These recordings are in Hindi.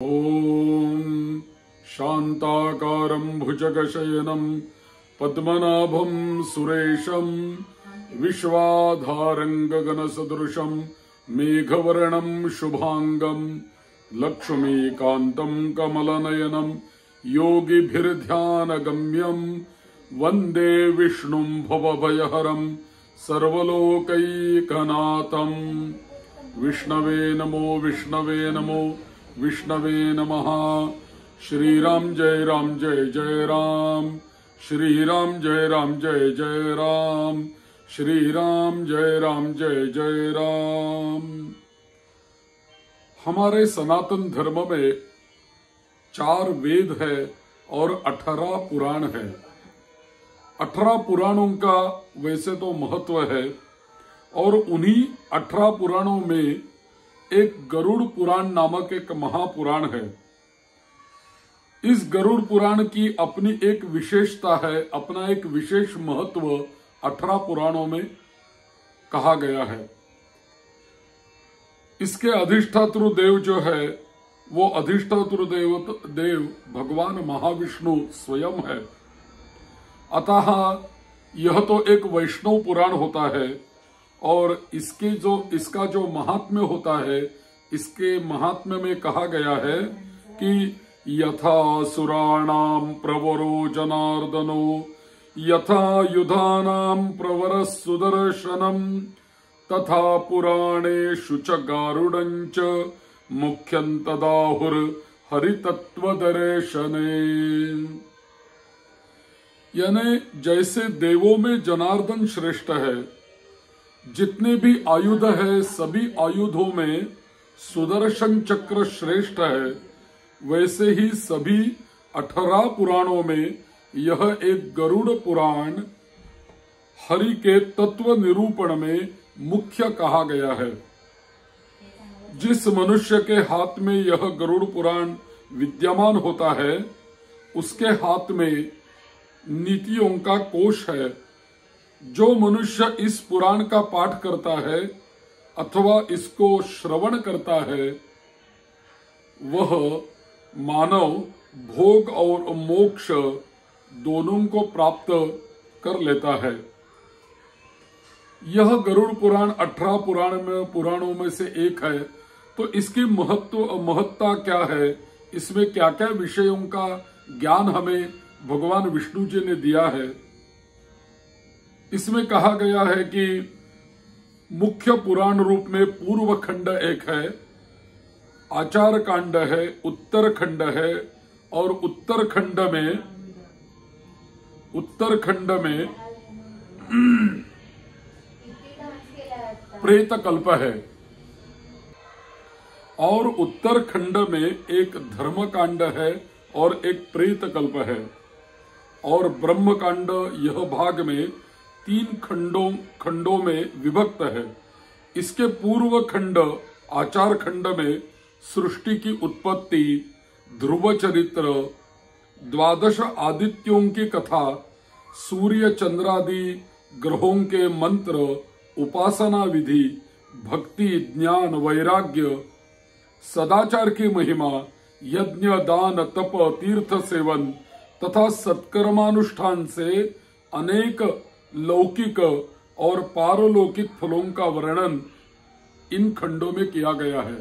ॐ शान्ताकारं भुजगशयनं पद्मनाभं सुरेशं विश्वाधारं गगनसदृशं मेघवर्णं शुभांगं लक्ष्मीकान्तं कमलनयनं योगिभिर्ध्यानगम्यं वन्दे विष्णुं भवभयहरं सर्वलोकैकनाथं। विष्णवे नमो विष्णवे नमो विष्णवे नमः। श्रीराम जय राम जय जय राम, श्रीराम जय राम जय जय राम, श्रीराम जय राम जय जय राम। हमारे सनातन धर्म में 4 वेद है और 18 पुराण है। 18 पुराणों का वैसे तो महत्व है और उन्हीं 18 पुराणों में एक गरुड़ पुराण नामक एक महापुराण है। इस गरुड़ पुराण की अपनी एक विशेषता है, अपना एक विशेष महत्व 18 पुराणों में कहा गया है। इसके अधिष्ठातृ देव जो है वो अधिष्ठातृ देव भगवान महाविष्णु स्वयं है। अतः यह तो एक वैष्णव पुराण होता है और इसका जो महात्म्य होता है, इसके महात्म्य में कहा गया है कि यथा सुराणाम प्रवरो जनार्दनो यथा युधानाम प्रवरः सुदर्शनम तथा पुराणेषु च गारुडञ्च मुख्यं तदाहुर हरितत्वदर्शने। यानी जैसे देवों में जनार्दन श्रेष्ठ है, जितने भी आयुध है सभी आयुधों में सुदर्शन चक्र श्रेष्ठ है, वैसे ही सभी 18 पुराणों में यह एक गरुड़ पुराण हरि के तत्व निरूपण में मुख्य कहा गया है। जिस मनुष्य के हाथ में यह गरुड़ पुराण विद्यमान होता है, उसके हाथ में नीतियों का कोश है। जो मनुष्य इस पुराण का पाठ करता है अथवा इसको श्रवण करता है, वह मानव भोग और मोक्ष दोनों को प्राप्त कर लेता है। यह गरुड़ पुराण 18 पुराणों में से एक है। तो इसकी महत्ता क्या है, इसमें क्या क्या विषयों का ज्ञान हमें भगवान विष्णु जी ने दिया है। इसमें कहा गया है कि मुख्य पुराण रूप में पूर्व खंड एक है, आचार कांड है, उत्तर खंड है और उत्तरखंड में प्रेत कल्प है और उत्तरखंड में एक धर्म कांड है और एक प्रेत कल्प है और ब्रह्म कांड यह भाग में 3 खंडों में विभक्त है। इसके पूर्व खंड आचार खंड में सृष्टि की उत्पत्ति, ध्रुव चरित्र, 12 आदित्यों की कथा, सूर्य चंद्रादि ग्रहों के मंत्र, उपासना विधि, भक्ति, ज्ञान, वैराग्य, सदाचार की महिमा, यज्ञ, दान, तप, तीर्थ सेवन तथा सत्कर्मानुष्ठान से अनेक लौकिक और पारलौकिक फलों का वर्णन इन खंडों में किया गया है।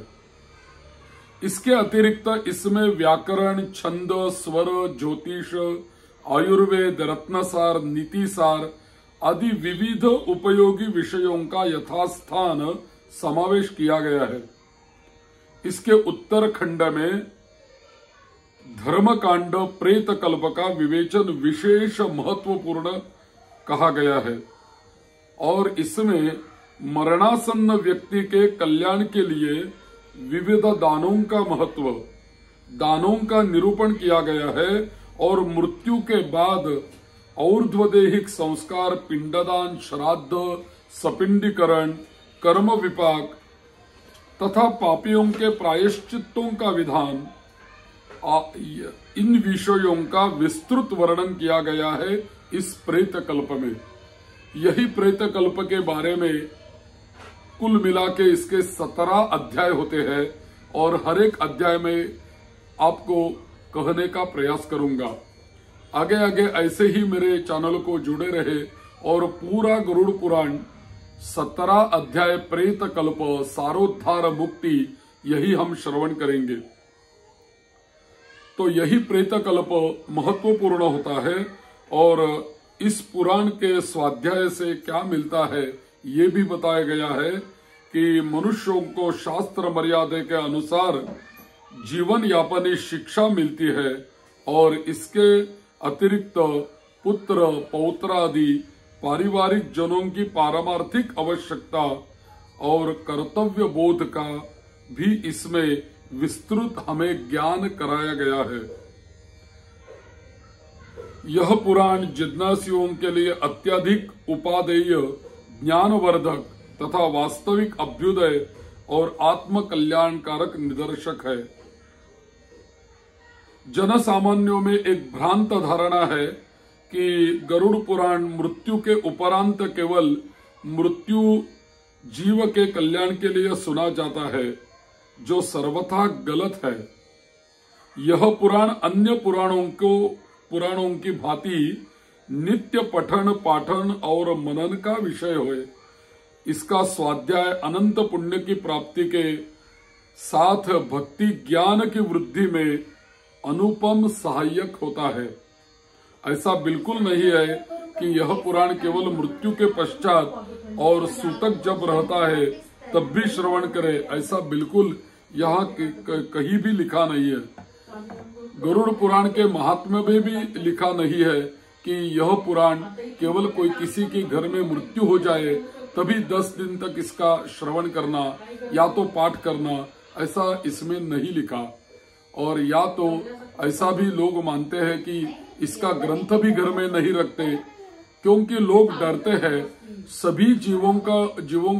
इसके अतिरिक्त इसमें व्याकरण, छंद, स्वर, ज्योतिष, आयुर्वेद, रत्नसार, नीतिसार आदि विविध उपयोगी विषयों का यथास्थान समावेश किया गया है। इसके उत्तर खंड में धर्मकांड प्रेत कल्प का विवेचन विशेष महत्वपूर्ण कहा गया है और इसमें मरणासन्न व्यक्ति के कल्याण के लिए विविध दानों का महत्व, दानों का निरूपण किया गया है और मृत्यु के बाद और्ध्वदेहिक संस्कार, पिंडदान, श्राद्ध, सपिंडीकरण, कर्म विपाक तथा पापियों के प्रायश्चित्तों का विधान, इन विषयों का विस्तृत वर्णन किया गया है इस प्रेत कल्प में। यही प्रेत कल्प के बारे में कुल मिला के इसके 17 अध्याय होते हैं और हर एक अध्याय में आपको कहने का प्रयास करूंगा। आगे आगे ऐसे ही मेरे चैनल को जुड़े रहे और पूरा गरुड़ पुराण 17 अध्याय प्रेत कल्प सारोद्धार मुक्ति यही हम श्रवण करेंगे। तो यही प्रेत कल्प महत्वपूर्ण होता है और इस पुराण के स्वाध्याय से क्या मिलता है ये भी बताया गया है कि मनुष्यों को शास्त्र मर्यादा के अनुसार जीवन यापन शिक्षा मिलती है और इसके अतिरिक्त पुत्र पौत्र आदि पारिवारिक जनों की पारमार्थिक आवश्यकता और कर्तव्य बोध का भी इसमें विस्तृत हमें ज्ञान कराया गया है। यह पुराण जिज्ञासुओं के लिए अत्यधिक उपादेय, ज्ञानवर्धक तथा वास्तविक अभ्युदय और आत्म कल्याणकारक निदर्शक है। जन सामान्यों में एक भ्रांत धारणा है कि गरुड़ पुराण मृत्यु के उपरांत केवल मृत्यु जीव के कल्याण के लिए सुना जाता है, जो सर्वथा गलत है। यह पुराण अन्य पुराणों की भांति नित्य पठन पाठन और मनन का विषय होए। इसका स्वाध्याय अनंत पुण्य की प्राप्ति के साथ भक्ति ज्ञान की वृद्धि में अनुपम सहायक होता है। ऐसा बिल्कुल नहीं है कि यह पुराण केवल मृत्यु के पश्चात और सूतक जब रहता है तब भी श्रवण करे, ऐसा बिल्कुल यहाँ कहीं भी लिखा नहीं है। गरुड़ पुराण के महात्म्य में भी लिखा नहीं है कि यह पुराण केवल कोई किसी के घर में मृत्यु हो जाए तभी 10 दिन तक इसका श्रवण करना या तो पाठ करना, ऐसा इसमें नहीं लिखा। और या तो ऐसा भी लोग मानते हैं कि इसका ग्रंथ भी घर में नहीं रखते, क्योंकि लोग डरते हैं। सभी जीवों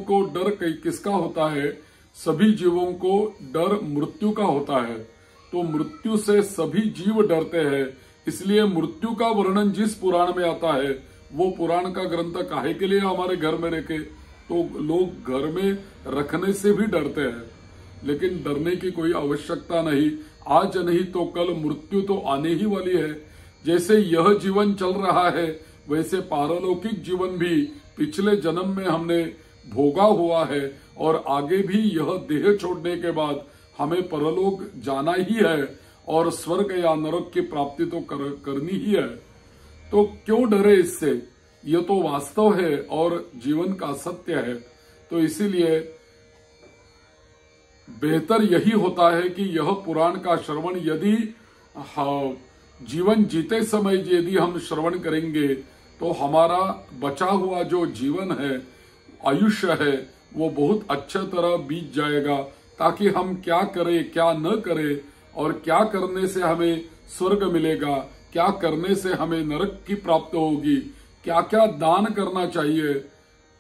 को डर किसका होता है? सभी जीवों को डर मृत्यु का होता है। तो मृत्यु से सभी जीव डरते हैं, इसलिए मृत्यु का वर्णन जिस पुराण में आता है वो पुराण का ग्रंथ काहे के लिए हमारे घर में रखे? तो लोग घर में रखने से भी डरते हैं, लेकिन डरने की कोई आवश्यकता नहीं। आज नहीं तो कल मृत्यु तो आने ही वाली है। जैसे यह जीवन चल रहा है वैसे पारलौकिक जीवन भी पिछले जन्म में हमने भोगा हुआ है और आगे भी यह देह छोड़ने के बाद हमें परलोक जाना ही है और स्वर्ग या नरक की प्राप्ति तो करनी ही है। तो क्यों डरे इससे? यह तो वास्तव है और जीवन का सत्य है। तो इसीलिए बेहतर यही होता है कि यह पुराण का श्रवण यदि जीवन जीते समय यदि हम श्रवण करेंगे तो हमारा बचा हुआ जो जीवन है, आयुष्य है, वो बहुत अच्छे तरह बीत जाएगा, ताकि हम क्या करें क्या न करें और क्या करने से हमें स्वर्ग मिलेगा, क्या करने से हमें नरक की प्राप्ति होगी, क्या क्या दान करना चाहिए,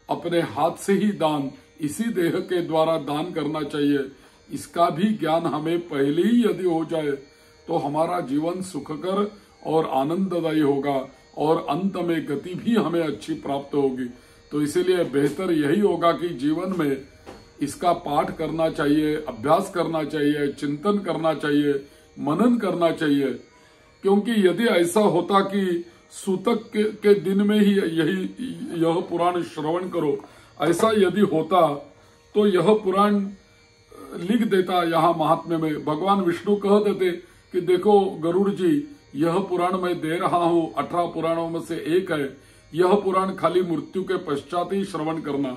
अपने हाथ से ही दान, इसी देह के द्वारा दान करना चाहिए, इसका भी ज्ञान हमें पहले ही यदि हो जाए तो हमारा जीवन सुखकर और आनंददायी होगा और अंत में गति भी हमें अच्छी प्राप्त होगी। तो इसीलिए बेहतर यही होगा कि जीवन में इसका पाठ करना चाहिए, अभ्यास करना चाहिए, चिंतन करना चाहिए, मनन करना चाहिए। क्योंकि यदि ऐसा होता कि सूतक के दिन में ही यह पुराण श्रवण करो, ऐसा यदि होता तो यह पुराण लिख देता। यहाँ महात्म्य में भगवान विष्णु कह देते कि देखो गरुड़ जी, यह पुराण मैं दे रहा हूँ, 18 पुराणों में से एक है। यह पुराण खाली मृत्यु के पश्चात ही श्रवण करना,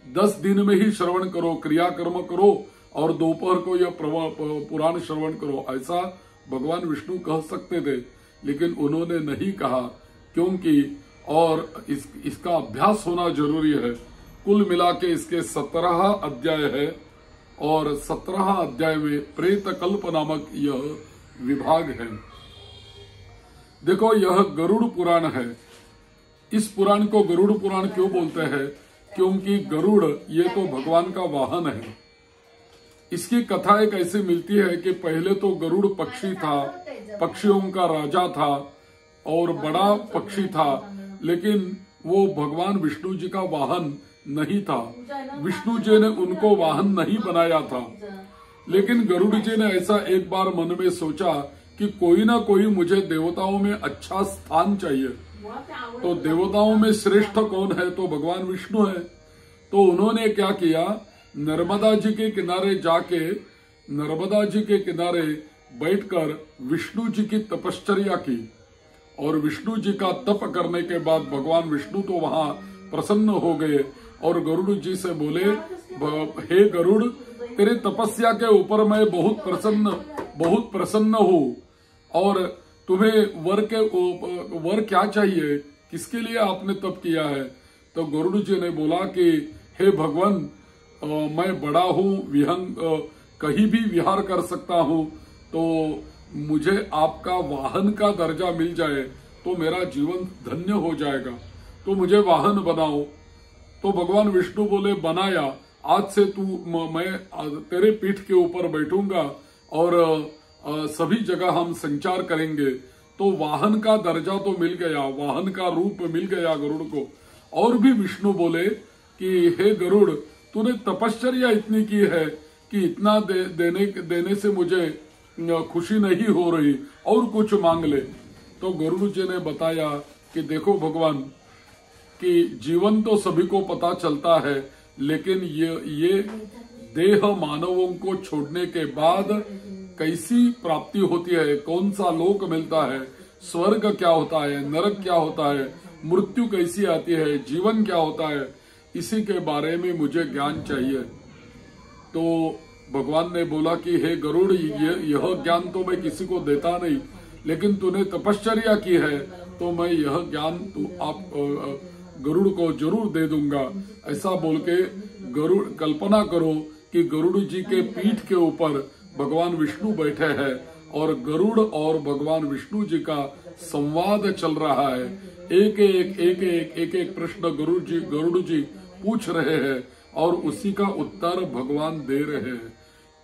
10 दिन में ही श्रवण करो, क्रियाकर्म करो और दोपहर को यह पुराण श्रवण करो, ऐसा भगवान विष्णु कह सकते थे, लेकिन उन्होंने नहीं कहा। क्योंकि और इसका अभ्यास होना जरूरी है। कुल मिला के इसके 17 अध्याय है और 17 अध्याय में प्रेत कल्प नामक यह विभाग है। देखो, यह गरुड़ पुराण है। इस पुराण को गरुड़ पुराण क्यों बोलते हैं? क्योंकि गरुड़ ये तो भगवान का वाहन है। इसकी कथा एक ऐसी मिलती है कि पहले तो गरुड़ पक्षी था, पक्षियों का राजा था और बड़ा पक्षी था, लेकिन वो भगवान विष्णु जी का वाहन नहीं था। विष्णु जी ने उनको वाहन नहीं बनाया था। लेकिन गरुड़ जी ने ऐसा एक बार मन में सोचा कि कोई ना कोई मुझे देवताओं में अच्छा स्थान चाहिए। तो देवताओं में श्रेष्ठ कौन है? तो भगवान विष्णु है। तो उन्होंने क्या किया, नर्मदा जी के किनारे जाके नर्मदा जी के किनारे बैठकर विष्णु जी की तपश्चर्या की। और विष्णु जी का तप करने के बाद भगवान विष्णु तो वहां प्रसन्न हो गए और गरुड़ जी से बोले, हे गरुड़, तेरे तपस्या के ऊपर मैं बहुत प्रसन्न हूँ और तुम्हें वर क्या चाहिए, किसके लिए आपने तप किया है? तो गरुड़ जी ने बोला कि हे भगवान, मैं बड़ा हूँ, विहंग कहीं भी विहार कर सकता हूँ, तो मुझे आपका वाहन का दर्जा मिल जाए तो मेरा जीवन धन्य हो जाएगा, तो मुझे वाहन बनाओ। तो भगवान विष्णु बोले, बनाया, आज से मैं तेरे पीठ के ऊपर बैठूंगा और सभी जगह हम संचार करेंगे। तो वाहन का दर्जा तो मिल गया, वाहन का रूप मिल गया गरुड़ को। और भी विष्णु बोले कि हे गरुड़, तूने तपश्चर्या इतनी की है कि इतना देने से मुझे खुशी नहीं हो रही, और कुछ मांग ले। तो गरुड़ जी ने बताया कि देखो भगवान, कि जीवन तो सभी को पता चलता है, लेकिन ये देह मानवों को छोड़ने के बाद कैसी प्राप्ति होती है, कौन सा लोक मिलता है, स्वर्ग क्या होता है, नरक क्या होता है, मृत्यु कैसी आती है, जीवन क्या होता है, इसी के बारे में मुझे ज्ञान चाहिए। तो भगवान ने बोला कि हे गरुड़, यह ज्ञान तो मैं किसी को देता नहीं, लेकिन तूने तपश्चर्या की है तो मैं यह ज्ञान गरुड़ को जरूर दे दूंगा। ऐसा बोल के गरुड़, कल्पना करो कि गरुड़ जी के पीठ के ऊपर भगवान विष्णु बैठे हैं और गरुड़ और भगवान विष्णु जी का संवाद चल रहा है। एक एक प्रश्न गरुड़ जी पूछ रहे हैं और उसी का उत्तर भगवान दे रहे हैं।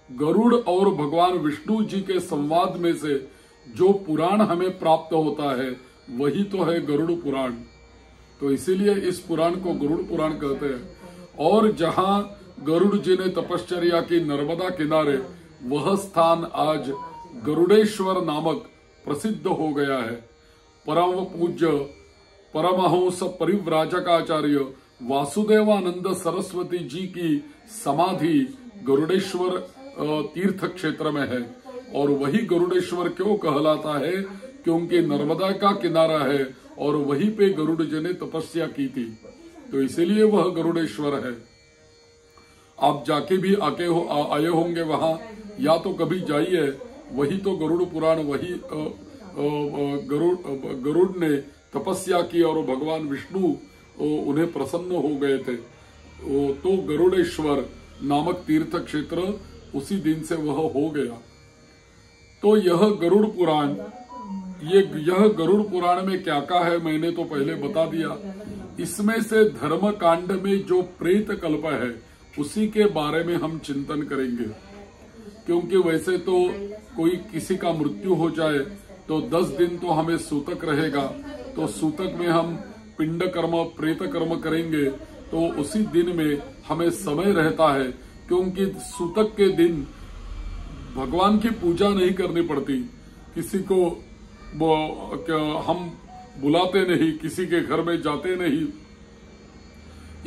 गरुड़ और भगवान विष्णु जी के संवाद में से जो पुराण हमें प्राप्त होता है वही तो है गरुड़ पुराण। तो इसीलिए इस पुराण को गरुड़ पुराण कहते हैं। और जहां गरुड़ जी ने तपश्चर्या की नर्मदा किनारे, वह स्थान आज गरुड़ेश्वर नामक प्रसिद्ध हो गया है। परम पूज्य परमहंस परिव्राजकाचार्य वासुदेवानंद सरस्वती जी की समाधि गरुड़ेश्वर तीर्थ क्षेत्र में है। और वही गरुड़ेश्वर क्यों कहलाता है? क्योंकि नर्मदा का किनारा है और वहीं पे गरुड़ जी ने तपस्या की थी, तो इसीलिए वह गरुड़ेश्वर है। आप जाके भी आए होंगे वहां, या तो कभी जाइए, वही तो गरुड़ पुराण, वही गरुड़ ने तपस्या की और भगवान विष्णु उन्हें प्रसन्न हो गए थे। तो गरुड़ेश्वर नामक तीर्थ क्षेत्र उसी दिन से वह हो गया। तो यह गरुड़ पुराण, यह गरुड़ पुराण में क्या क्या है मैंने तो पहले बता दिया। इसमें से धर्म कांड में जो प्रेत कल्प है उसी के बारे में हम चिंतन करेंगे। क्योंकि वैसे तो कोई किसी का मृत्यु हो जाए तो 10 दिन तो हमें सूतक रहेगा, तो सूतक में हम पिंड कर्म, प्रेत कर्म करेंगे, तो उसी दिन में हमें समय रहता है। क्योंकि सूतक के दिन भगवान की पूजा नहीं करनी पड़ती, किसी को हम बुलाते नहीं, किसी के घर में जाते नहीं,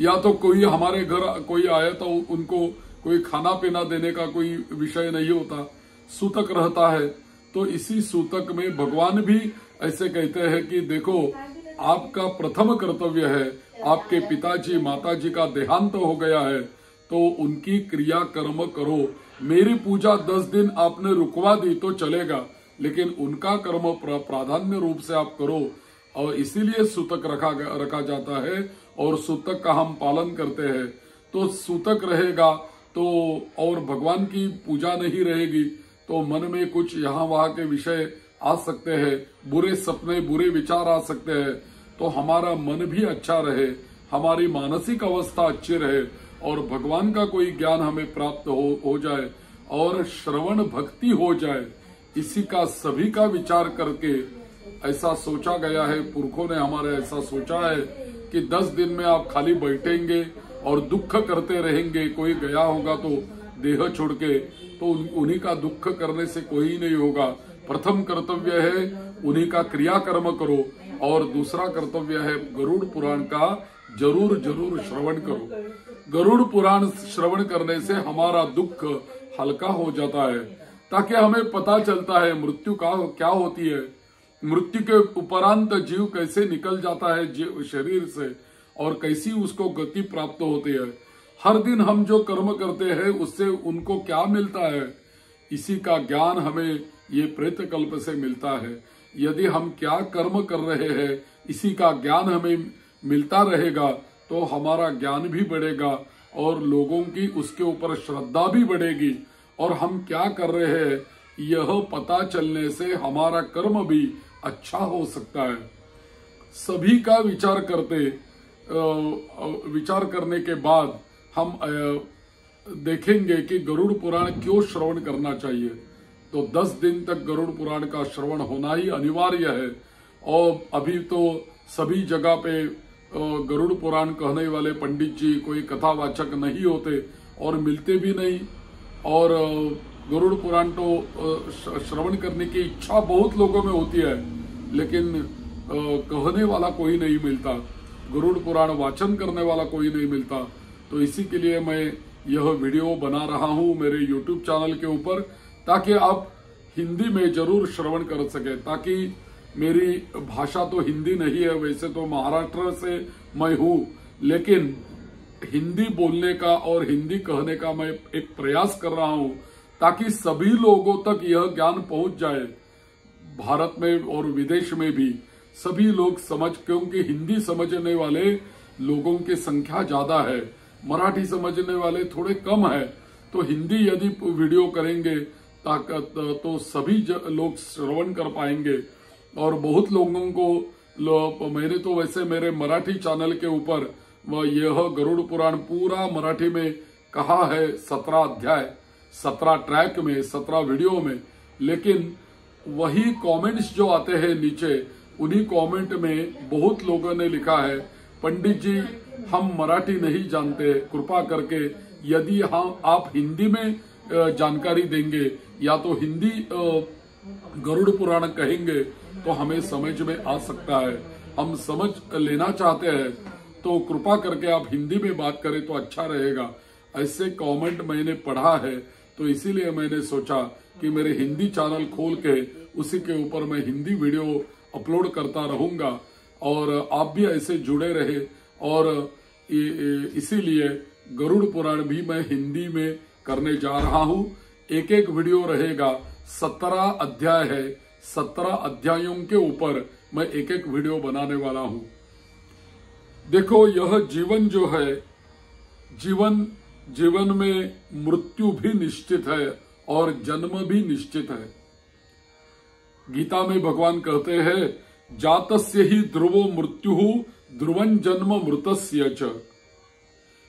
या तो कोई हमारे घर कोई आया तो उनको कोई खाना पीना देने का कोई विषय नहीं होता, सूतक रहता है। तो इसी सूतक में भगवान भी ऐसे कहते हैं कि देखो, आपका प्रथम कर्तव्य है, आपके पिताजी माताजी का देहांत हो गया है तो उनकी क्रिया कर्म करो। मेरी पूजा 10 दिन आपने रुकवा दी तो चलेगा, लेकिन उनका कर्म प्राधान्य रूप से आप करो। और इसीलिए सूतक रखा जाता है और सूतक का हम पालन करते हैं। तो सूतक रहेगा तो और भगवान की पूजा नहीं रहेगी तो मन में कुछ यहाँ वहाँ के विषय आ सकते हैं, बुरे सपने, बुरे विचार आ सकते हैं। तो हमारा मन भी अच्छा रहे, हमारी मानसिक अवस्था अच्छी रहे और भगवान का कोई ज्ञान हमें प्राप्त हो जाए और श्रवण भक्ति हो जाए, इसी का सभी का विचार करके ऐसा सोचा गया है। पुरखों ने हमारे ऐसा सोचा है कि 10 दिन में आप खाली बैठेंगे और दुख करते रहेंगे। कोई गया होगा तो देह छोड़ के, तो उन्हीं का दुख करने से कोई नहीं होगा। प्रथम कर्तव्य है उन्हीं का क्रियाकर्म करो, और दूसरा कर्तव्य है गरुड़ पुराण का जरूर जरूर श्रवण करो। गरुड़ पुराण श्रवण करने से हमारा दुख हल्का हो जाता है, ताकि हमें पता चलता है मृत्यु का क्या होती है, मृत्यु के उपरांत जीव कैसे निकल जाता है शरीर से, और कैसी उसको गति प्राप्त होती है। हर दिन हम जो कर्म करते हैं उससे उनको क्या मिलता है, इसी का ज्ञान हमें ये प्रेत कल्प से मिलता है। यदि हम क्या कर्म कर रहे हैं इसी का ज्ञान हमें मिलता रहेगा तो हमारा ज्ञान भी बढ़ेगा और लोगों की उसके ऊपर श्रद्धा भी बढ़ेगी, और हम क्या कर रहे हैं यह पता चलने से हमारा कर्म भी अच्छा हो सकता है। सभी का विचार करने के बाद हम देखेंगे कि गरुड़ पुराण क्यों श्रवण करना चाहिए। तो 10 दिन तक गरुड़ पुराण का श्रवण होना ही अनिवार्य है। और अभी तो सभी जगह पे गरुड़ पुराण कहने वाले पंडित जी कोई कथावाचक नहीं होते और मिलते भी नहीं, और गरुड़ पुराण तो श्रवण करने की इच्छा बहुत लोगों में होती है, लेकिन कहने वाला कोई नहीं मिलता, गरुड़ पुराण वाचन करने वाला कोई नहीं मिलता। तो इसी के लिए मैं यह वीडियो बना रहा हूं मेरे YouTube चैनल के ऊपर, ताकि आप हिंदी में जरूर श्रवण कर सके। ताकि मेरी भाषा तो हिंदी नहीं है, वैसे तो महाराष्ट्र से मैं हूं, लेकिन हिंदी बोलने का और हिंदी कहने का मैं एक प्रयास कर रहा हूं, ताकि सभी लोगों तक यह ज्ञान पहुंच जाए, भारत में और विदेश में भी सभी लोग समझ, क्योंकि हिंदी समझने वाले लोगों की संख्या ज्यादा है, मराठी समझने वाले थोड़े कम है। तो हिंदी यदि वीडियो करेंगे तो सभी लोग श्रवण कर पाएंगे। और बहुत लोगों को मैंने तो वैसे मेरे मराठी चैनल के ऊपर यह गरुड़ पुराण पूरा मराठी में कहा है, 17 अध्याय 17 ट्रैक में 17 वीडियो में, लेकिन वही कमेंट्स जो आते हैं नीचे, उन्हीं कमेंट में बहुत लोगों ने लिखा है, पंडित जी हम मराठी नहीं जानते, कृपा करके यदि आप हिंदी में जानकारी देंगे या तो हिंदी गरुड़ पुराण कहेंगे तो हमें समझ में आ सकता है, हम समझ लेना चाहते हैं, तो कृपा करके आप हिंदी में बात करें तो अच्छा रहेगा। ऐसे कमेंट मैंने पढ़ा है, तो इसीलिए मैंने सोचा कि मेरे हिंदी चैनल खोल के उसी के ऊपर मैं हिंदी वीडियो अपलोड करता रहूंगा, और आप भी ऐसे जुड़े रहे। और इसीलिए गरुड़ पुराण भी मैं हिंदी में करने जा रहा हूं। एक एक वीडियो रहेगा, 17 अध्याय है, 17 अध्यायों के ऊपर मैं एक एक वीडियो बनाने वाला हूं। देखो, यह जीवन जो है, जीवन में मृत्यु भी निश्चित है और जन्म भी निश्चित है। गीता में भगवान कहते हैं, जातस्य ही ध्रुवो मृत्यु ध्रुवं जन्म मृतस्य च,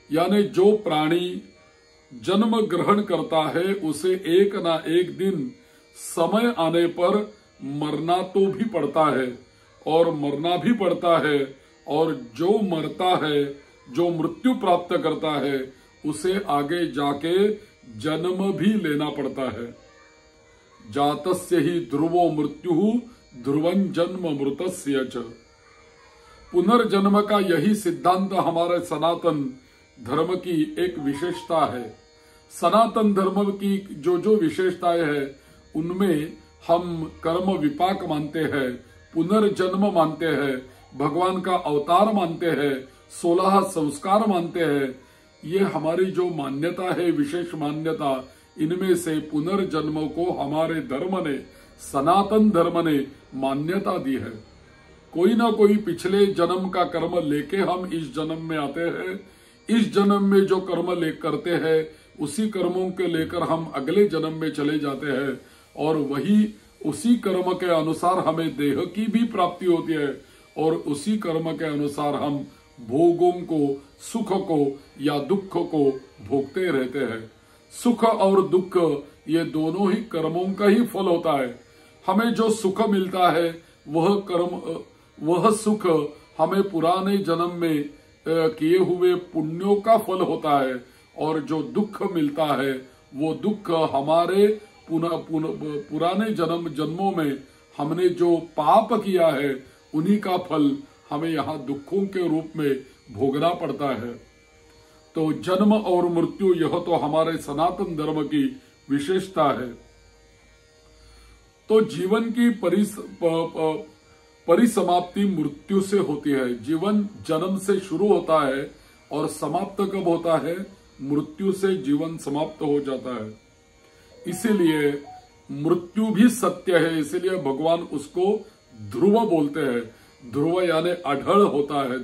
यानी जो प्राणी जन्म ग्रहण करता है उसे एक ना एक दिन समय आने पर मरना तो भी पड़ता है, और मरना भी पड़ता है, और जो मरता है, जो मृत्यु प्राप्त करता है, उसे आगे जाके जन्म भी लेना पड़ता है। जातस्य ही ध्रुवो मृत्यु ध्रुवं जन्म मृतस्य च। पुनर्जन्म का यही सिद्धांत हमारे सनातन धर्म की एक विशेषता है। सनातन धर्म की जो विशेषताएं है, उनमें हम कर्म विपाक मानते हैं, पुनर्जन्म मानते हैं, भगवान का अवतार मानते हैं, 16 संस्कार मानते हैं। ये हमारी जो मान्यता है, विशेष मान्यता, इनमें से पुनर्जन्म को हमारे धर्म ने, सनातन धर्म ने मान्यता दी है। कोई ना कोई पिछले जन्म का कर्म लेके हम इस जन्म में आते हैं। इस जन्म में जो कर्म करते हैं, उसी कर्मों के लेकर हम अगले जन्म में चले जाते हैं, और उसी कर्म के अनुसार हमें देह की भी प्राप्ति होती है, और उसी कर्म के अनुसार हम भोगों को, सुख को या दुख को भोगते रहते हैं। सुख और दुख ये दोनों ही कर्मों का ही फल होता है। हमें जो सुख मिलता है वह सुख हमें पुराने जन्म में किए हुए पुण्यों का फल होता है, और जो दुख मिलता है वो दुख हमारे पुराने जन्मों में हमने जो पाप किया है उन्हीं का फल हमें यहाँ दुखों के रूप में भोगना पड़ता है। तो जन्म और मृत्यु यह तो हमारे सनातन धर्म की विशेषता है। तो जीवन की परिसमाप्ति मृत्यु से होती है। जीवन जन्म से शुरू होता है और समाप्त कब होता है? मृत्यु से जीवन समाप्त हो जाता है। इसीलिए मृत्यु भी सत्य है, इसीलिए भगवान उसको ध्रुव बोलते हैं। ध्रुव यानी अढ़ल होता है।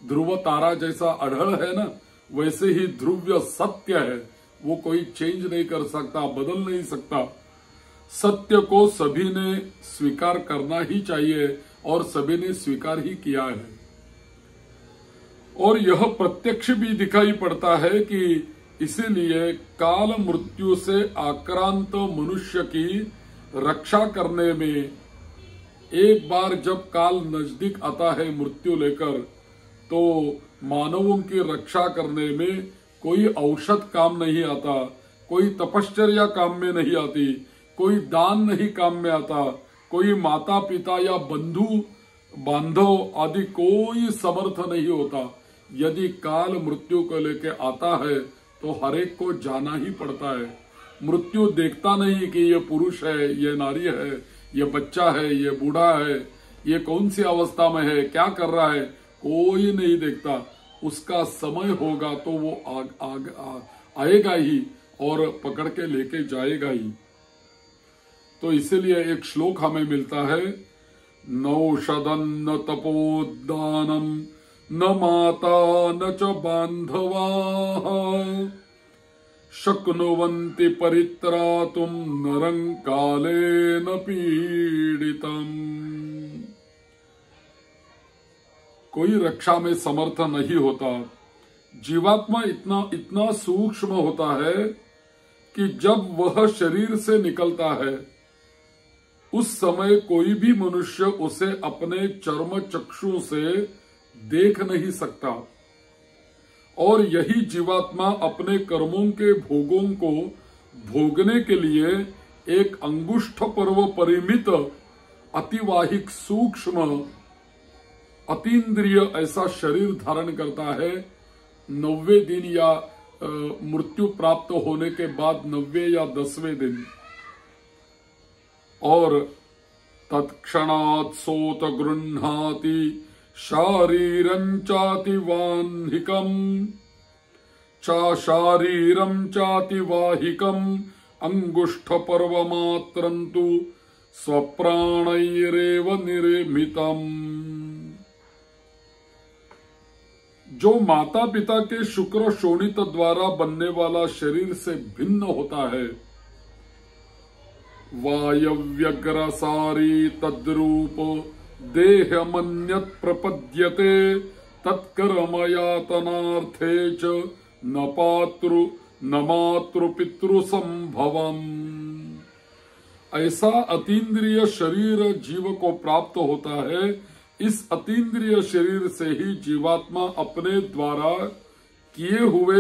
ध्रुव तारा जैसा अढ़ल है ना, वैसे ही ध्रुव सत्य है। वो कोई चेंज नहीं कर सकता, बदल नहीं सकता। सत्य को सभी ने स्वीकार करना ही चाहिए और सभी ने स्वीकार ही किया है। और यह प्रत्यक्ष भी दिखाई पड़ता है कि इसीलिए काल मृत्यु से आक्रांत मनुष्य की रक्षा करने में, एक बार जब काल नजदीक आता है मृत्यु लेकर, तो मानवों की रक्षा करने में कोई औषध काम नहीं आता, कोई तपश्चर्या काम में नहीं आती, कोई दान नहीं काम में आता, कोई माता पिता या बंधु बांधव आदि कोई समर्थ नहीं होता। यदि काल मृत्यु को लेके आता है तो हरेक को जाना ही पड़ता है। मृत्यु देखता नहीं कि ये पुरुष है, ये नारी है, ये बच्चा है, ये बूढ़ा है, ये कौन सी अवस्था में है, क्या कर रहा है, कोई नहीं देखता। उसका समय होगा तो वो आएगा ही और पकड़ के लेके जाएगा ही। तो इसीलिए एक श्लोक हमें मिलता है, नौषधन्न तपोदानम न माता न च बांधवाः शक्नुवन्ति परित्रातुं नरं कालेन पीडितम्। कोई रक्षा में समर्थ नहीं होता। जीवात्मा इतना सूक्ष्म होता है कि जब वह शरीर से निकलता है उस समय कोई भी मनुष्य उसे अपने चर्म चक्षु से देख नहीं सकता। और यही जीवात्मा अपने कर्मों के भोगों को भोगने के लिए एक अंगुष्ठ पर्व परिमित अतिवाहिक सूक्ष्म अतीन्द्रिय ऐसा शरीर धारण करता है। 90 दिन या मृत्यु प्राप्त होने के बाद 90 या 10वें दिन, और तत्क्षणात् सोत गृह्णाति शारीरं चातिवाहिकं शारीरं चातिवाहिकं अंगुष्ठ पर्वमात्रं तु स्वप्राणैरेव निर्मितम्। जो माता पिता के शुक्र शोणित द्वारा बनने वाला शरीर से भिन्न होता है, वायव्यग्रसारी तद्रूप देहमन्यत् प्रपद्यते तत्कर्मयातनार्थे च न मातृपितृ संभवम्। ऐसा अतीन्द्रिय शरीर जीव को प्राप्त होता है। इस अतीन्द्रिय शरीर से ही जीवात्मा अपने द्वारा किए हुए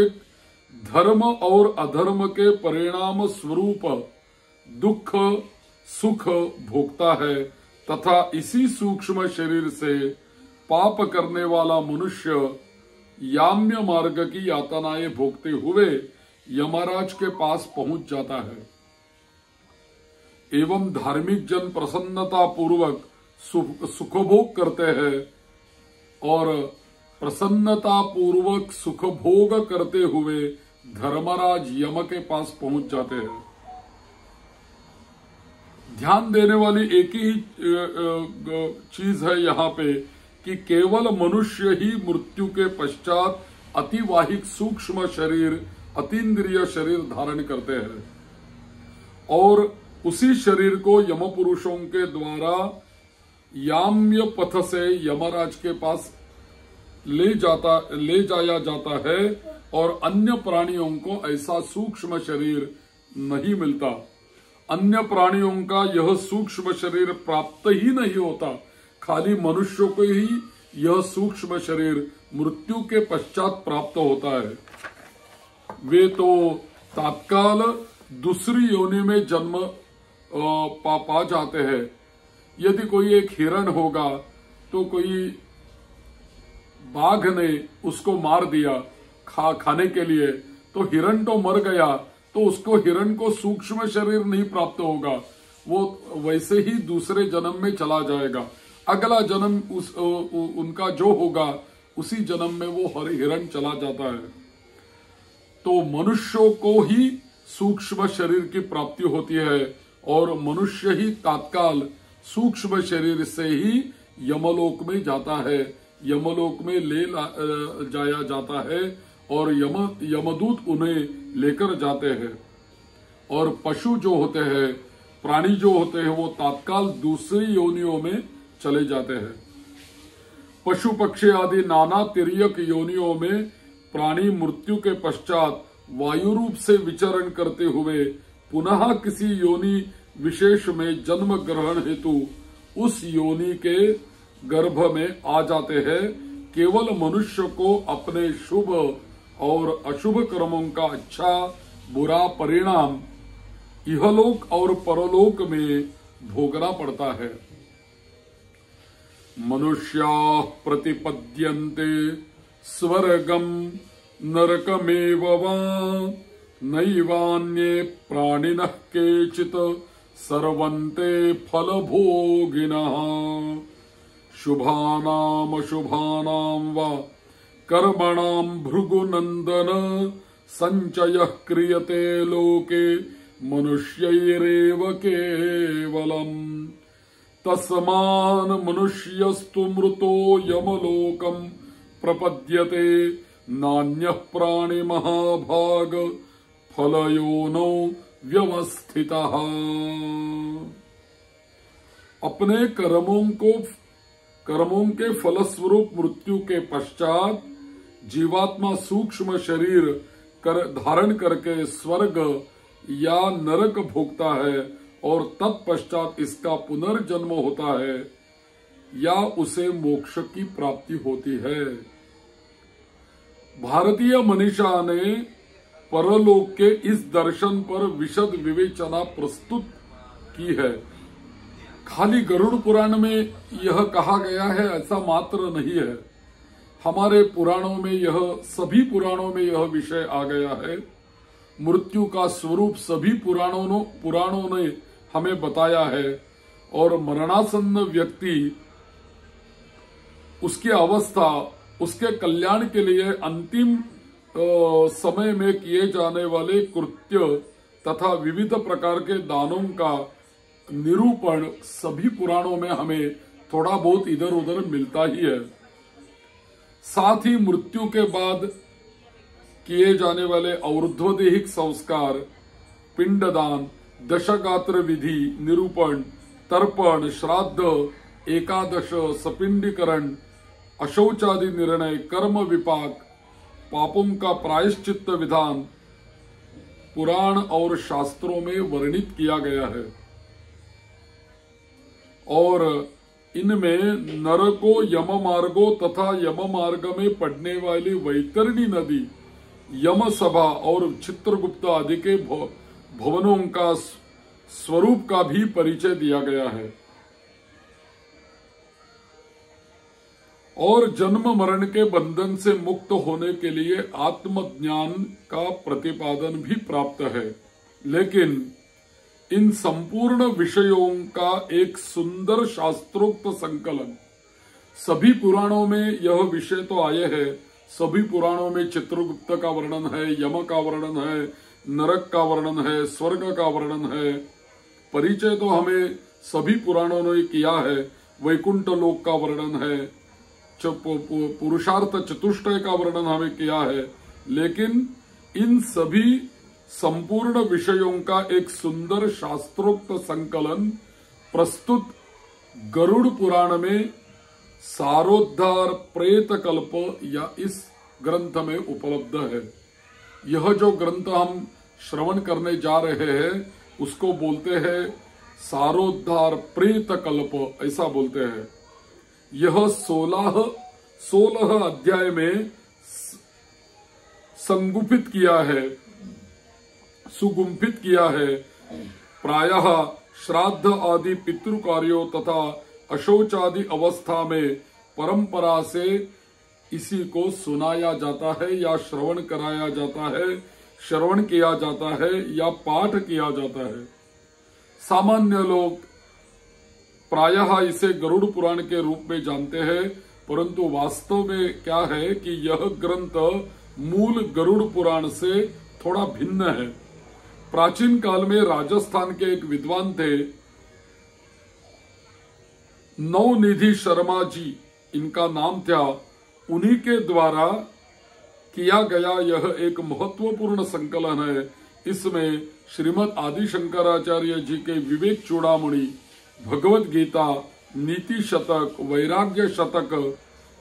धर्म और अधर्म के परिणाम स्वरूप दुख सुख भोगता है, तथा इसी सूक्ष्म शरीर से पाप करने वाला मनुष्य याम्य मार्ग की यातनाएं भोगते हुए यमराज के पास पहुंच जाता है। एवं धार्मिक जन प्रसन्नता पूर्वक सुखभोग करते हैं और प्रसन्नता पूर्वक सुखभोग करते हुए धर्मराज यम के पास पहुंच जाते हैं। ध्यान देने वाली एक ही चीज है यहाँ पे कि केवल मनुष्य ही मृत्यु के पश्चात अतिवाहिक सूक्ष्म शरीर अतीन्द्रिय शरीर धारण करते हैं और उसी शरीर को यम पुरुषों के द्वारा याम्य पथ से यमराज के पास ले जाया जाता है और अन्य प्राणियों को ऐसा सूक्ष्म शरीर नहीं मिलता। अन्य प्राणियों का यह सूक्ष्म शरीर प्राप्त ही नहीं होता। खाली मनुष्य को ही यह सूक्ष्म शरीर मृत्यु के पश्चात प्राप्त होता है। वे तो तात्काल दूसरी योनि में जन्म पा जाते हैं। यदि कोई एक हिरण होगा तो कोई बाघ ने उसको मार दिया खाने के लिए, तो हिरण तो मर गया, तो उसको हिरण को सूक्ष्म शरीर नहीं प्राप्त होगा, वो वैसे ही दूसरे जन्म में चला जाएगा। अगला जन्म उनका जो होगा उसी जन्म में वो हिरण चला जाता है। तो मनुष्यों को ही सूक्ष्म शरीर की प्राप्ति होती है और मनुष्य ही तत्काल सूक्ष्म शरीर से ही यमलोक में जाता है, यमलोक में ले जाया जाता है और यमदूत उन्हें लेकर जाते हैं। और पशु जो होते हैं, प्राणी जो होते हैं, वो तत्काल दूसरी योनियों में चले जाते हैं। पशु पक्षी आदि नाना तिर्यक योनियों में प्राणी मृत्यु के पश्चात वायु रूप से विचरण करते हुए पुनः किसी योनि विशेष में जन्म ग्रहण हेतु उस योनि के गर्भ में आ जाते हैं। केवल मनुष्य को अपने शुभ और अशुभ कर्मों का अच्छा बुरा परिणाम इहलोक और परलोक में भोगना पड़ता है। मनुष्याः प्रतिपद्यन्ते स्वर्गम नरकमेव वा नैवान्ये प्राणिनः केचित् सर्वन्ते फलभोगिनः शुभानाम् अशुभानाम् वा कर्मणाम् भृगुनन्दन संचयः क्रियते लोके मनुष्यैरेव केवलम् तस्मान् मनुष्यस्तु मृतो यमलोकम् प्रपद्यते नान्यः प्राणि महाभाग फलयोनौ व्यवस्थितः। अपने कर्मों के फलस्वरूप मृत्यु के पश्चात जीवात्मा सूक्ष्म शरीर धारण करके स्वर्ग या नरक भोगता है और तत्पश्चात इसका पुनर्जन्म होता है या उसे मोक्ष की प्राप्ति होती है। भारतीय मनीषा ने परलोक के इस दर्शन पर विशद विवेचना प्रस्तुत की है। खाली गरुड़ पुराण में यह कहा गया है ऐसा मात्र नहीं है, हमारे पुराणों में सभी पुराणों में यह विषय आ गया है। मृत्यु का स्वरूप सभी पुराणों ने हमें बताया है और मरणासन्न व्यक्ति उसकी अवस्था उसके कल्याण के लिए अंतिम समय में किए जाने वाले कृत्य तथा विविध प्रकार के दानों का निरूपण सभी पुराणों में हमें थोड़ा बहुत इधर उधर मिलता ही है। साथ ही मृत्यु के बाद किए जाने वाले और्ध्वदेहिक संस्कार, पिंडदान, दशगात्र विधि, निरूपण, तर्पण, श्राद्ध, एकादश, सपिंडीकरण, अशौचादि निर्णय, कर्म विपाक, पापों का प्रायश्चित्त विधान पुराण और शास्त्रों में वर्णित किया गया है। और इनमें नरको, यम मार्गो तथा यम मार्ग में पड़ने वाली वैतरणी नदी, यम सभा और चित्रगुप्त आदि के भवनों का स्वरूप का भी परिचय दिया गया है। और जन्म मरण के बंधन से मुक्त होने के लिए आत्मज्ञान का प्रतिपादन भी प्राप्त है। लेकिन इन संपूर्ण विषयों का एक सुंदर शास्त्रोक्त संकलन, सभी पुराणों में यह विषय तो आए हैं, सभी पुराणों में चित्रगुप्त का वर्णन है, यम का वर्णन है, नरक का वर्णन है, स्वर्ग का वर्णन है। परिचय तो हमें सभी पुराणों ने किया है, वैकुंठ लोक का वर्णन है, पुरुषार्थ चतुष्टय का वर्णन हमें किया है। लेकिन इन सभी संपूर्ण विषयों का एक सुंदर शास्त्रोक्त संकलन प्रस्तुत गरुड़ पुराण में सारोद्धार प्रेत कल्प या इस ग्रंथ में उपलब्ध है। यह जो ग्रंथ हम श्रवण करने जा रहे हैं उसको बोलते हैं सारोद्धार प्रेत कल्प, ऐसा बोलते हैं। यह 16 अध्याय में संगुफित किया है सुगुम्फित किया है। प्रायः श्राद्ध आदि पितृ कार्यों तथा अशौच आदि अवस्था में परंपरा से इसी को सुनाया जाता है या श्रवण कराया जाता है, श्रवण किया जाता है या पाठ किया जाता है। सामान्य लोग प्रायः इसे गरुड़ पुराण के रूप में जानते हैं, परंतु वास्तव में क्या है कि यह ग्रंथ मूल गरुड़ पुराण से थोड़ा भिन्न है। प्राचीन काल में राजस्थान के एक विद्वान थे, नवनिधि शर्मा जी इनका नाम था। उन्हीं के द्वारा किया गया यह एक महत्वपूर्ण संकलन है। इसमें श्रीमद् आदि शंकराचार्य जी के विवेक चूड़ामणि, भगवत गीता, नीति शतक, वैराग्य शतक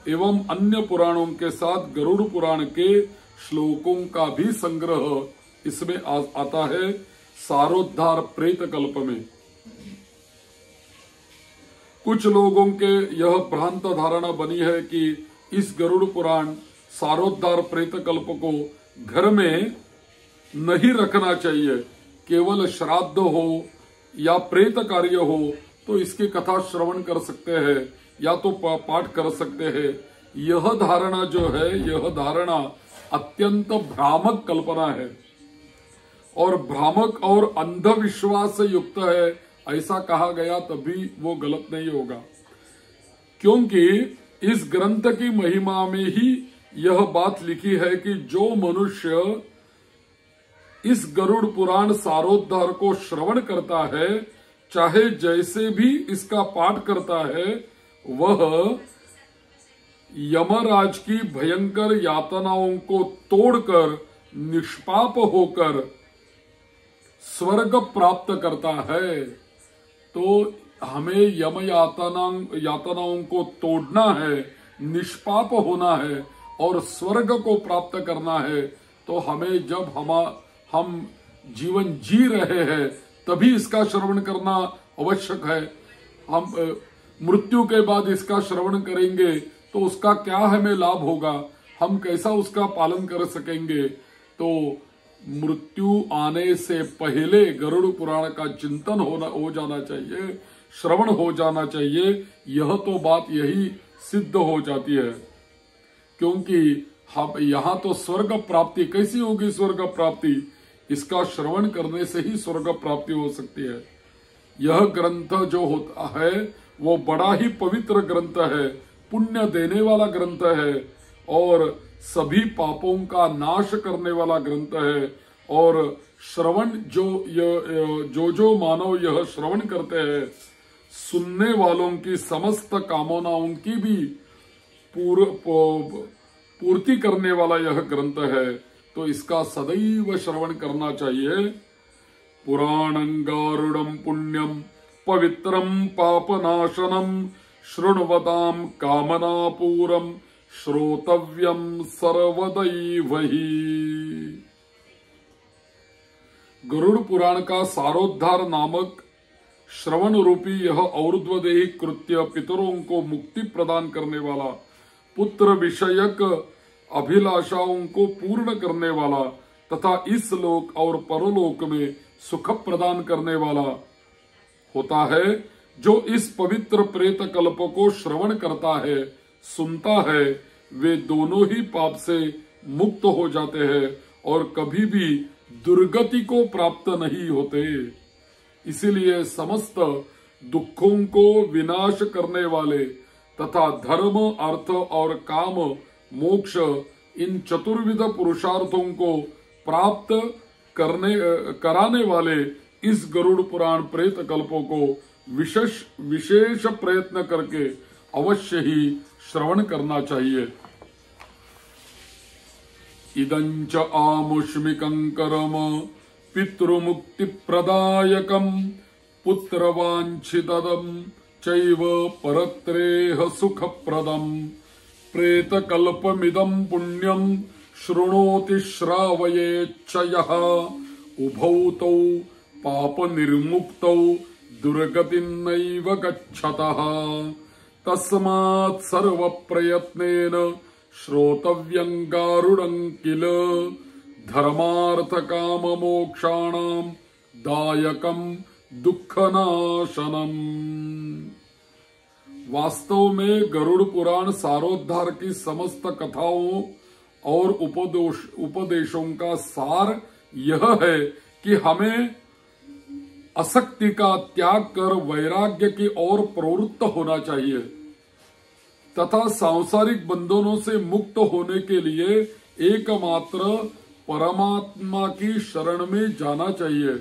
एवं अन्य पुराणों के साथ गरुड़ पुराण के श्लोकों का भी संग्रह इसमें आता है। सारोद्धार प्रेत कल्प में कुछ लोगों के यह भ्रांत धारणा बनी है कि इस गरुड़ पुराण सारोद्धार प्रेत कल्प को घर में नहीं रखना चाहिए। केवल श्राद्ध हो या प्रेत कार्य हो तो इसकी कथा श्रवण कर सकते हैं या तो पाठ कर सकते हैं। यह धारणा जो है, यह धारणा अत्यंत भ्रामक कल्पना है और भ्रामक और अंधविश्वास से युक्त है। ऐसा कहा गया तभी वो गलत नहीं होगा, क्योंकि इस ग्रंथ की महिमा में ही यह बात लिखी है कि जो मनुष्य इस गरुड़ पुराण सारोद्धार को श्रवण करता है, चाहे जैसे भी इसका पाठ करता है, वह यमराज की भयंकर यातनाओं को तोड़कर निष्पाप होकर स्वर्ग प्राप्त करता है। तो हमें यम यातनाओं को तोड़ना है, निष्पाप होना है और स्वर्ग को प्राप्त करना है। तो हमें जब हम जीवन जी रहे हैं तभी इसका श्रवण करना आवश्यक है। हम मृत्यु के बाद इसका श्रवण करेंगे तो उसका क्या हमें लाभ होगा, हम कैसा उसका पालन कर सकेंगे। तो मृत्यु आने से पहले गरुड़ पुराण का चिंतन हो जाना चाहिए, श्रवण हो जाना चाहिए। यह तो बात यही सिद्ध हो जाती है, क्योंकि हम यहाँ तो स्वर्ग प्राप्ति कैसी होगी? स्वर्ग प्राप्ति इसका श्रवण करने से ही स्वर्ग प्राप्ति हो सकती है। यह ग्रंथ जो होता है वो बड़ा ही पवित्र ग्रंथ है, पुण्य देने वाला ग्रंथ है और सभी पापों का नाश करने वाला ग्रंथ है। और श्रवण जो मानव यह श्रवण करते हैं, सुनने वालों की समस्त कामनाओं की भी पूर्ति करने वाला यह ग्रंथ है। तो इसका सदैव श्रवण करना चाहिए। पुराणं गारुडं पुण्यं पवित्रं पापनाशनं शृण्वतां कामनापूरं श्रोतव्यं सर्वदैव हि। गरुड़ पुराण का सारोद्धार नामक श्रवण रूपी यह और्ध्वदेही कृत्य पितरों को मुक्ति प्रदान करने वाला, पुत्र विषयक अभिलाषाओं को पूर्ण करने वाला तथा इस लोक और परलोक में सुख प्रदान करने वाला होता है। जो इस पवित्र प्रेत कल्प को श्रवण करता है, सुनता है, वे दोनों ही पाप से मुक्त हो जाते हैं और कभी भी दुर्गति को प्राप्त नहीं होते। इसीलिए समस्त दुखों को विनाश करने वाले तथा धर्म, अर्थ और काम, मोक्ष इन चतुर्विध पुरुषार्थों को प्राप्त कराने वाले इस गरुड़ पुराण प्रेत कल्पों को विशेष प्रयत्न करके अवश्य ही श्रवण करना चाहिए। इदंच आमुष्मिकं कर्म पितृमुक्ति प्रदायकं पुत्रवांछितदं चैव परत्रेह सुखप्रदं प्रेतकल्पमिदं पुण्यं शृणोति श्रावयेच्च यः उभौ तौ पापनिर्मुक्तौ दुर्गतिं गच्छतः तस्मात् सर्वप्रयत्नेन श्रोतव्यं गारुडं किल धर्मार्थ काम मोक्षाणाम दायकम दुःखनाशनम। वास्तव में गरुड़ पुराण सारोद्धार की समस्त कथाओं और उपदेशों का सार यह है कि हमें असक्ति का त्याग कर वैराग्य की ओर प्रवृत्त होना चाहिए तथा सांसारिक बंधनों से मुक्त होने के लिए एकमात्र परमात्मा की शरण में जाना चाहिए।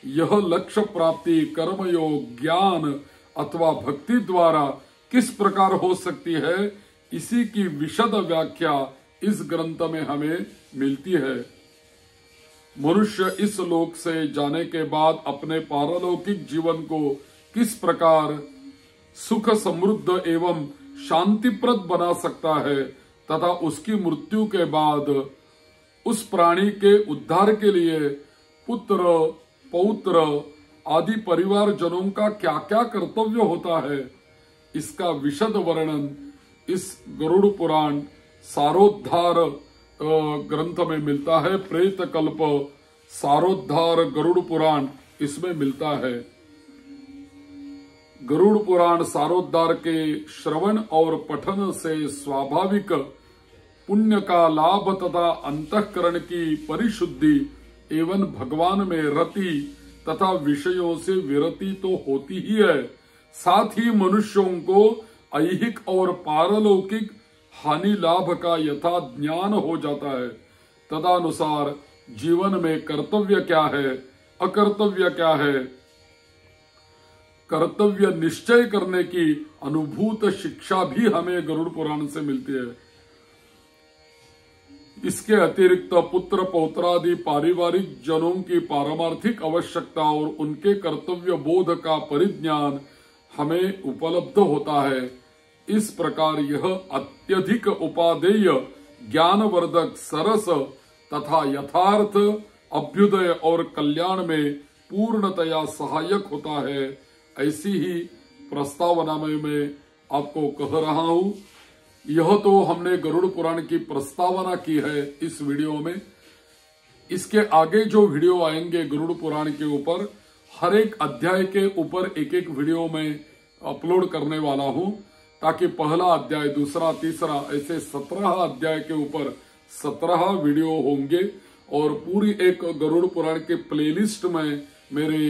यह लक्ष्य प्राप्ति कर्मयोग, ज्ञान अथवा भक्ति द्वारा किस प्रकार हो सकती है, इसी की विशद व्याख्या इस ग्रंथ में हमें मिलती है। मनुष्य इस लोक से जाने के बाद अपने पारलौकिक जीवन को किस प्रकार सुख समृद्ध एवं शांतिप्रद बना सकता है तथा उसकी मृत्यु के बाद उस प्राणी के उद्धार के लिए पुत्र, पौत्र आदि परिवार जनों का क्या क्या कर्तव्य होता है, इसका विशद वर्णन इस गरुड़ पुराण सारोद्धार ग्रंथ में मिलता है। प्रेत कल्प सारोद्धार गरुड़ पुराण इसमें मिलता है। गरुड़ पुराण सारोद्धार के श्रवण और पठन से स्वाभाविक पुण्य का लाभ तथा अंतःकरण की परिशुद्धि एवं भगवान में रति तथा विषयों से विरति तो होती ही है, साथ ही मनुष्यों को ऐहिक और पारलौकिक हानि लाभ का यथा ज्ञान हो जाता है। तदनुसार जीवन में कर्तव्य क्या है, अकर्तव्य क्या है, कर्तव्य निश्चय करने की अनुभूत शिक्षा भी हमें गरुड़ पुराण से मिलती है। इसके अतिरिक्त पुत्र पौत्रादि पारिवारिक जनों की पारमार्थिक आवश्यकता और उनके कर्तव्य बोध का परिज्ञान हमें उपलब्ध होता है। इस प्रकार यह अत्यधिक उपादेय ज्ञानवर्धक सरस तथा यथार्थ अभ्युदय और कल्याण में पूर्णतया सहायक होता है। ऐसी ही प्रस्तावना में मैं आपको कह रहा हूं। यह तो हमने गरुड़ पुराण की प्रस्तावना की है इस वीडियो में। इसके आगे जो वीडियो आएंगे गरुड़ पुराण के ऊपर, हर एक अध्याय के ऊपर एक एक वीडियो में अपलोड करने वाला हूं, ताकि पहला अध्याय, दूसरा, तीसरा ऐसे 17 अध्याय के ऊपर 17 वीडियो होंगे। और पूरी एक गरुड़ पुराण के प्लेलिस्ट में मेरे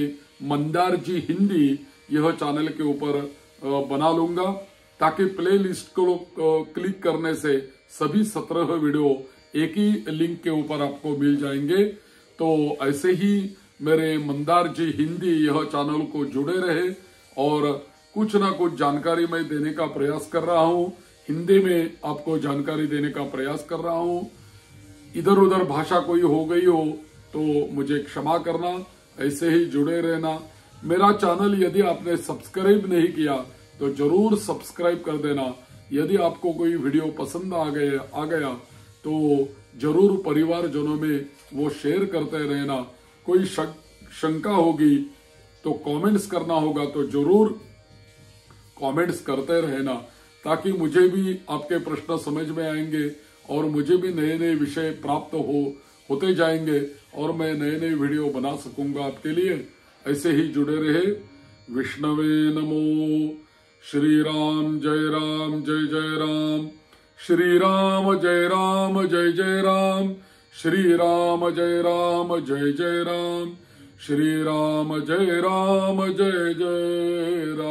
मंदार जी हिंदी यह चैनल के ऊपर बना लूंगा, ताकि प्लेलिस्ट को क्लिक करने से सभी 17 वीडियो एक ही लिंक के ऊपर आपको मिल जाएंगे। तो ऐसे ही मेरे मंदार जी हिंदी यह चैनल को जुड़े रहे और कुछ ना कुछ जानकारी मैं देने का प्रयास कर रहा हूं। हिंदी में आपको जानकारी देने का प्रयास कर रहा हूं। इधर उधर भाषा कोई हो गई हो तो मुझे क्षमा करना, ऐसे ही जुड़े रहना। मेरा चैनल यदि आपने सब्सक्राइब नहीं किया तो जरूर सब्सक्राइब कर देना। यदि आपको कोई वीडियो पसंद आ गया तो जरूर परिवारजनों में वो शेयर करते रहना। कोई शंका होगी तो कमेंट्स करना होगा, तो जरूर कमेंट्स करते रहना, ताकि मुझे भी आपके प्रश्न समझ में आएंगे और मुझे भी नए नए विषय प्राप्त होते जाएंगे और मैं नए नए वीडियो बना सकूंगा आपके लिए। ऐसे ही जुड़े रहे। विष्णवे नमो। श्री राम जय राम जय जय राम। श्री राम जय राम जय जय राम। श्री राम जय राम जय जय राम। श्री राम जय राम जय जय राम।